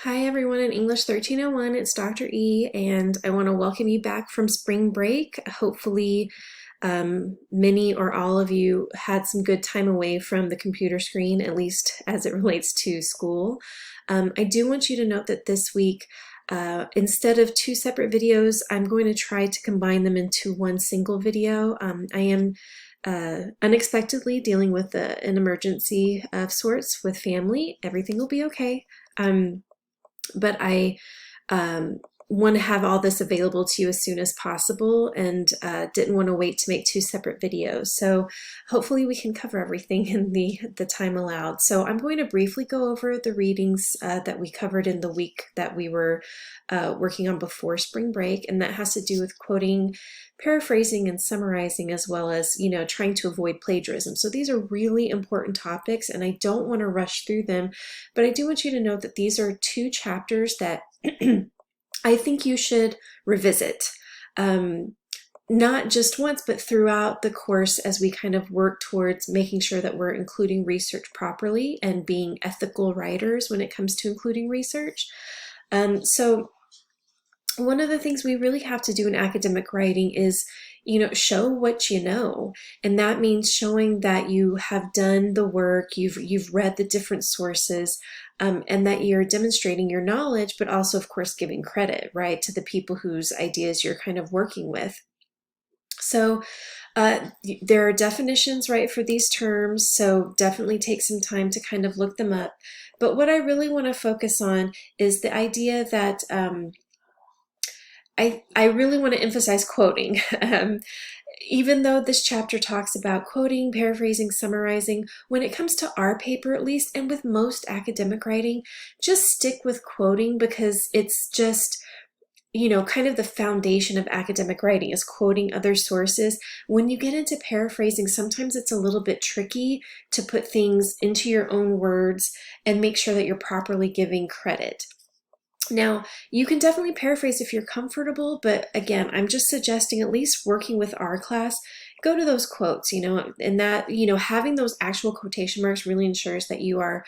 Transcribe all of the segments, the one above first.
Hi everyone in English 1301, it's Dr. E, and I want to welcome you back from spring break. Hopefully many or all of you had some good time away from the computer screen, at least as it relates to school. I do want you to note that this week, instead of two separate videos, I'm going to try to combine them into one single video. I am unexpectedly dealing with an emergency of sorts with family. Everything will be okay. But I want to have all this available to you as soon as possible and didn't want to wait to make two separate videos. So hopefully we can cover everything in the time allowed. So I'm going to briefly go over the readings that we covered in the week that we were working on before spring break, and that has to do with quoting, paraphrasing, and summarizing, as well as, trying to avoid plagiarism. So these are really important topics, and I don't want to rush through them, but I do want you to know that these are two chapters that I think you should revisit, not just once, but throughout the course as we kind of work towards making sure that we're including research properly and being ethical writers when it comes to including research. So one of the things we really have to do in academic writing is, show what you know. And that means showing that you have done the work, you've read the different sources, and that you're demonstrating your knowledge, but also, of course, giving credit, right, to the people whose ideas you're kind of working with. So there are definitions, right, for these terms, so definitely take some time to kind of look them up. But what I really want to focus on is the idea that I really want to emphasize quoting. Even though this chapter talks about quoting, paraphrasing, summarizing, when it comes to our paper at least, and with most academic writing, just stick with quoting because it's just, kind of the foundation of academic writing is quoting other sources. When you get into paraphrasing, sometimes it's a little bit tricky to put things into your own words and make sure that you're properly giving credit. Now, you can definitely paraphrase if you're comfortable, but again, I'm just suggesting, at least working with our class, go to those quotes, and that, having those actual quotation marks really ensures that you are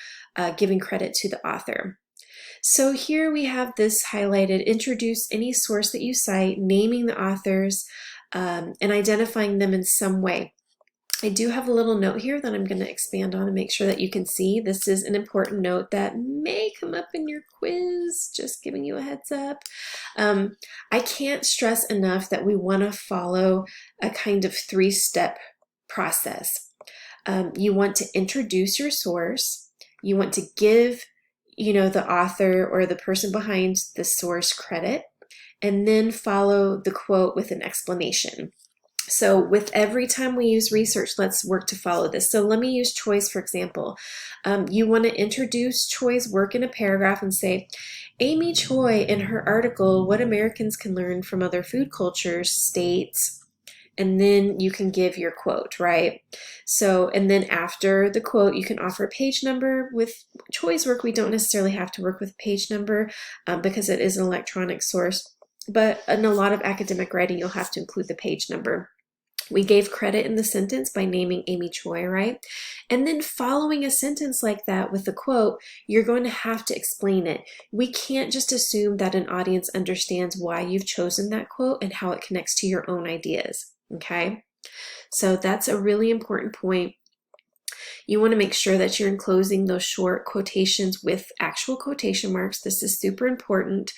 giving credit to the author. So here we have this highlighted: introduce any source that you cite, naming the authors, and identifying them in some way. I do have a little note here that I'm going to expand on and make sure that you can see. This is an important note that may come up in your quiz, just giving you a heads up. I can't stress enough that we want to follow a kind of three-step process. You want to introduce your source. You want to give, the author or the person behind the source credit, and then follow the quote with an explanation. So with every time we use research, let's work to follow this. So let me use Choi's, for example. You want to introduce Choi's work in a paragraph and say, Amy Choi, in her article, What Americans Can Learn from Other Food Cultures, states, and then you can give your quote, right? So, and then after the quote, you can offer a page number. With Choi's work, we don't necessarily have to work with page number because it is an electronic source. But in a lot of academic writing, you'll have to include the page number. We gave credit in the sentence by naming Amy Choi, right? And then following a sentence like that with the quote, you're going to have to explain it. We can't just assume that an audience understands why you've chosen that quote and how it connects to your own ideas, okay? So that's a really important point. You want to make sure that you're enclosing those short quotations with actual quotation marks. This is super important.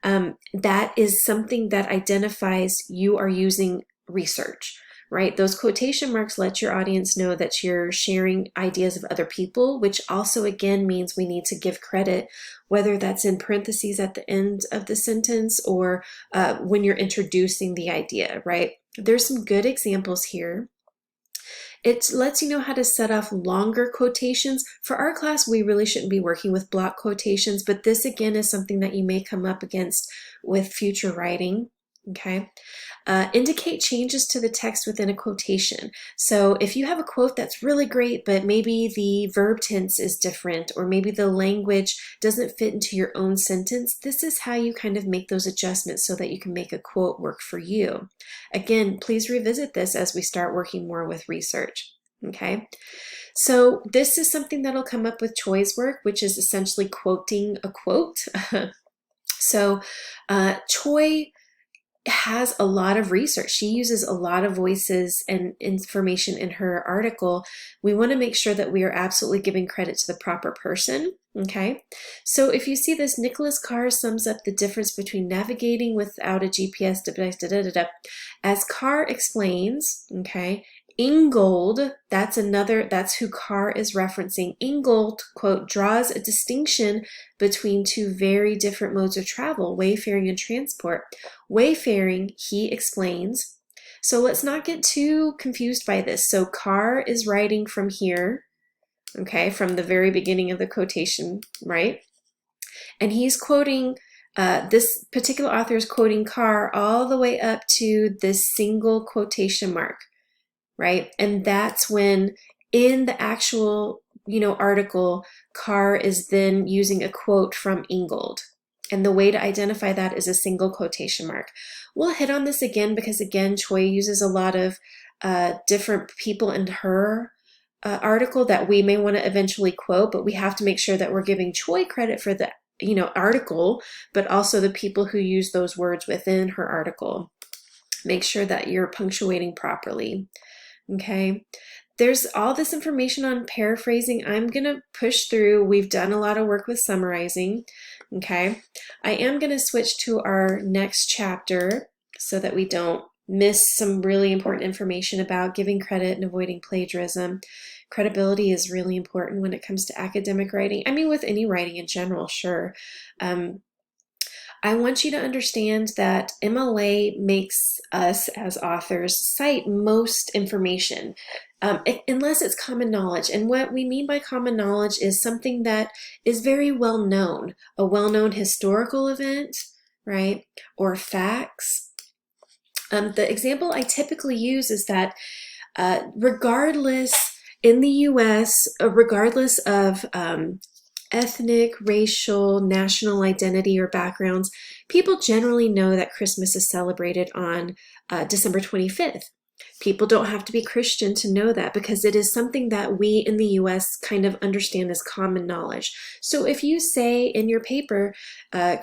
That is something that identifies you are using research, right? Those quotation marks let your audience know that you're sharing ideas of other people, which also again means we need to give credit, whether that's in parentheses at the end of the sentence or when you're introducing the idea, right? There's some good examples here. It lets you know how to set off longer quotations. For our class, we really shouldn't be working with block quotations, but this again is something that you may come up against with future writing. Okay. Indicate changes to the text within a quotation. So if you have a quote that's really great, but maybe the verb tense is different, or maybe the language doesn't fit into your own sentence, this is how you kind of make those adjustments so that you can make a quote work for you. Again, please revisit this as we start working more with research. Okay, so this is something that'll come up with Choi's work, which is essentially quoting a quote. So Choi has a lot of research. She uses a lot of voices and information in her article. We want to make sure that we are absolutely giving credit to the proper person. Okay, so if you see this, Nicholas Carr sums up the difference between navigating without a GPS, as Carr explains. Okay, Ingold, that's who Carr is referencing. Ingold, quote, draws a distinction between two very different modes of travel, wayfaring and transport. Wayfaring, he explains. So let's not get too confused by this. So Carr is writing from here, okay, from the very beginning of the quotation, right? And he's quoting, this particular author is quoting Carr all the way up to this single quotation mark, right? And that's when in the actual, article, Carr is then using a quote from Ingold. And the way to identify that is a single quotation mark. We'll hit on this again because, again, Choi uses a lot of different people in her article that we may want to eventually quote, but we have to make sure that we're giving Choi credit for the article, but also the people who use those words within her article. Make sure that you're punctuating properly. Okay, there's all this information on paraphrasing. I'm going to push through. We've done a lot of work with summarizing. Okay, I am going to switch to our next chapter so that we don't miss some really important information about giving credit and avoiding plagiarism. Credibility is really important when it comes to academic writing. I mean, with any writing in general, sure. I want you to understand that MLA makes us as authors cite most information, unless it's common knowledge. And what we mean by common knowledge is something that is very well known, a well-known historical event, right, or facts. The example I typically use is that regardless, in the US, regardless of ethnic, racial, national identity, or backgrounds, people generally know that Christmas is celebrated on December 25th. People don't have to be Christian to know that because it is something that we in the US kind of understand as common knowledge. So if you say in your paper,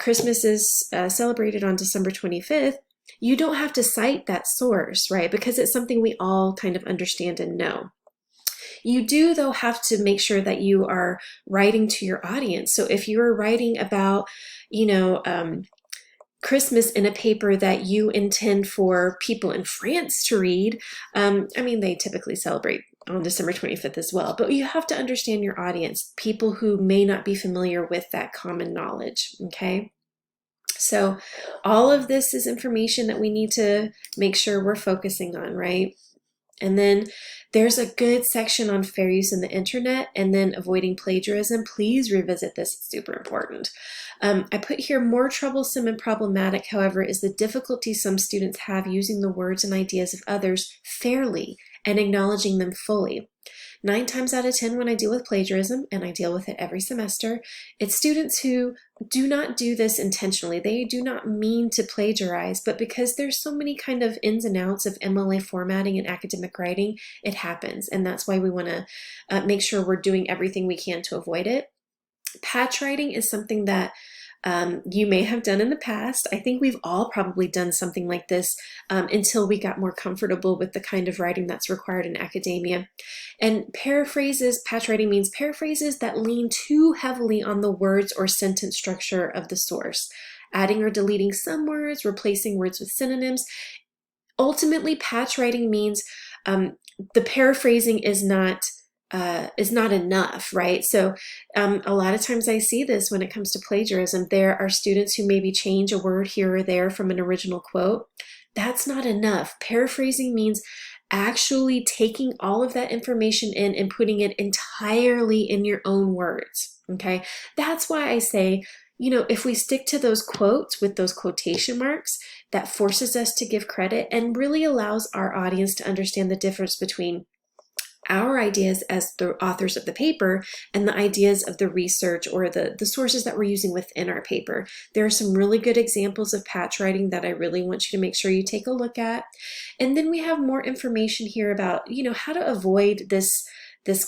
Christmas is celebrated on December 25th, you don't have to cite that source, right? Because it's something we all kind of understand and know. You do, though, have to make sure that you are writing to your audience. So if you're writing about, Christmas in a paper that you intend for people in France to read, they typically celebrate on December 25th as well, but you have to understand your audience, people who may not be familiar with that common knowledge, okay? So all of this is information that we need to make sure we're focusing on, right? And then there's a good section on fair use in the internet and then avoiding plagiarism. Please revisit this, it's super important. I put here more troublesome and problematic, however, is the difficulty some students have using the words and ideas of others fairly and acknowledging them fully. 9 times out of 10 when I deal with plagiarism, and I deal with it every semester, it's students who do not do this intentionally. They do not mean to plagiarize, but because there's so many kind of ins and outs of MLA formatting and academic writing, it happens. And that's why we want to make sure we're doing everything we can to avoid it. Patchwriting is something that you may have done in the past. I think we've all probably done something like this until we got more comfortable with the kind of writing that's required in academia. And patchwriting means paraphrases that lean too heavily on the words or sentence structure of the source, adding or deleting some words, replacing words with synonyms. Ultimately, patchwriting means the paraphrasing is not enough, right? So a lot of times I see this when it comes to plagiarism. There are students who maybe change a word here or there from an original quote. That's not enough. Paraphrasing means actually taking all of that information in and putting it entirely in your own words, okay? That's why I say, if we stick to those quotes with those quotation marks, that forces us to give credit and really allows our audience to understand the difference between our ideas as the authors of the paper and the ideas of the research or the sources that we're using within our paper. There are some really good examples of patch writing that I really want you to make sure you take a look at. And then we have more information here about, how to avoid this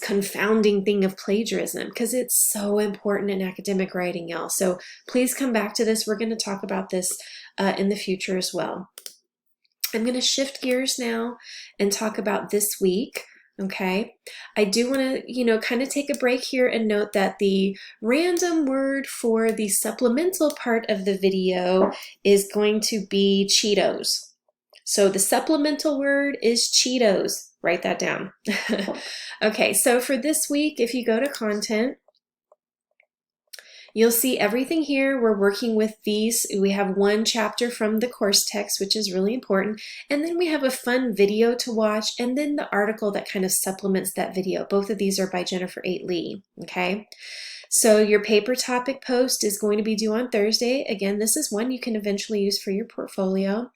confounding thing of plagiarism, because it's so important in academic writing, y'all. So please come back to this. We're going to talk about this in the future as well. I'm going to shift gears now and talk about this week. Okay, I do want to, kind of take a break here and note that the random word for the supplemental part of the video is going to be Cheetos. So the supplemental word is Cheetos. Write that down. Okay, so for this week, if you go to content, you'll see everything here. We're working with these. We have one chapter from the course text, which is really important. And then we have a fun video to watch, and then the article that kind of supplements that video. Both of these are by Jennifer 8 Lee, okay? So your paper topic post is going to be due on Thursday. Again, this is one you can eventually use for your portfolio.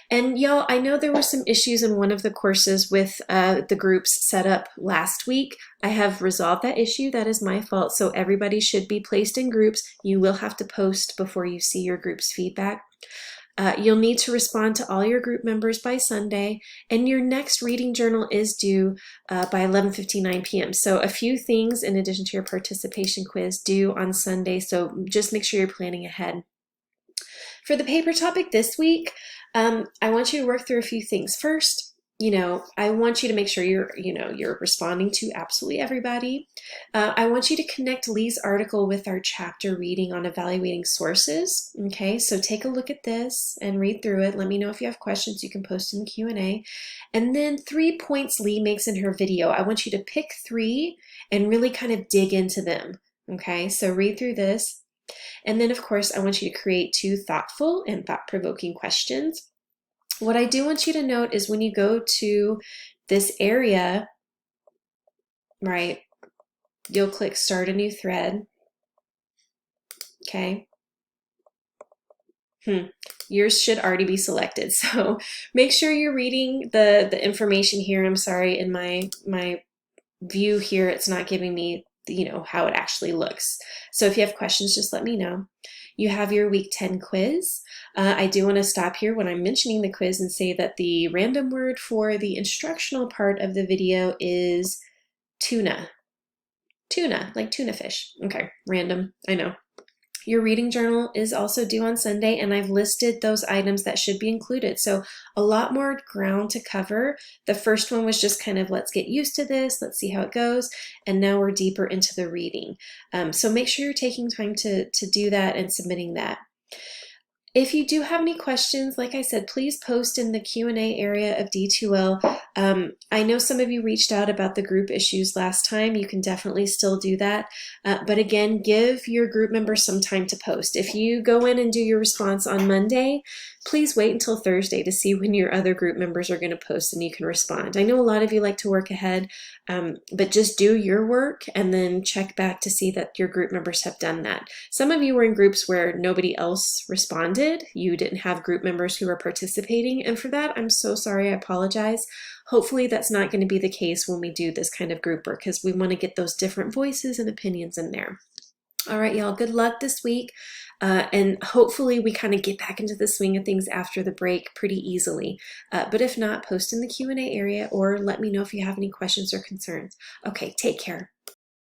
And y'all, I know there were some issues in one of the courses with the groups set up last week. I have resolved that issue. That is my fault. So everybody should be placed in groups. You will have to post before you see your group's feedback. You'll need to respond to all your group members by Sunday, and your next reading journal is due by 11:59 p.m. So a few things in addition to your participation quiz due on Sunday, so just make sure you're planning ahead. For the paper topic this week, I want you to work through a few things. First, I want you to make sure you're responding to absolutely everybody. I want you to connect Lee's article with our chapter reading on evaluating sources. Okay, so take a look at this and read through it. Let me know if you have questions. You can post in the Q&A. And then 3 points Lee makes in her video. I want you to pick 3 and really kind of dig into them. Okay, so read through this. And then, of course, I want you to create 2 thoughtful and thought-provoking questions. What I do want you to note is when you go to this area, right, you'll click Start a New Thread, okay? Yours should already be selected, so make sure you're reading the information here. I'm sorry, in my view here, it's not giving me how it actually looks. So if you have questions, just let me know. You have your week 10 quiz. I do want to stop here when I'm mentioning the quiz and say that the random word for the instructional part of the video is tuna. Tuna, like tuna fish. Okay, random, I know. Your reading journal is also due on Sunday, and I've listed those items that should be included. So a lot more ground to cover. The first one was just kind of, let's get used to this, let's see how it goes, and now we're deeper into the reading. So make sure you're taking time to do that and submitting that. If you do have any questions, like I said, please post in the Q&A area of D2L. I know some of you reached out about the group issues last time. You can definitely still do that. But again, give your group members some time to post. If you go in and do your response on Monday, please wait until Thursday to see when your other group members are going to post and you can respond. I know a lot of you like to work ahead, but just do your work and then check back to see that your group members have done that. Some of you were in groups where nobody else responded. You didn't have group members who were participating, and for that, I'm so sorry. I apologize. Hopefully that's not going to be the case when we do this kind of group work, because we want to get those different voices and opinions in there. All right, y'all, good luck this week. And hopefully we kind of get back into the swing of things after the break pretty easily. But if not, post in the Q&A area or let me know if you have any questions or concerns. Okay, take care.